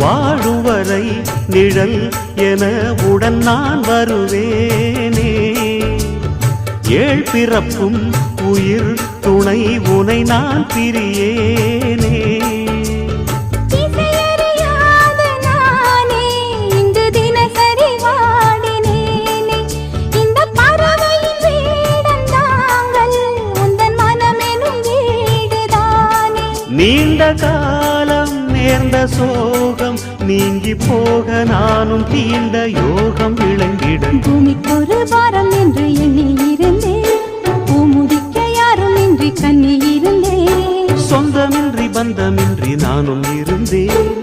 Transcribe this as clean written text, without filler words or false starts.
வாழும் வரை நிழல் என உடன் நான் வருவேனே. ஏழ் பிறப்பும் உயிர் துணை உனை நான் பிரியேனே. நீண்ட காலம் நேர்ந்த சோகம் நீங்கி போக நானும் தீண்ட யோகம் விளங்கிட. பூமிக்கொரு வாரம் என்று எண்ணி இருந்தேன், பூமுடிக்க யாரும் இன்றி கண்ணி இருந்தேன். சொந்தமின்றி பந்தமின்றி நானும் இருந்தேன்.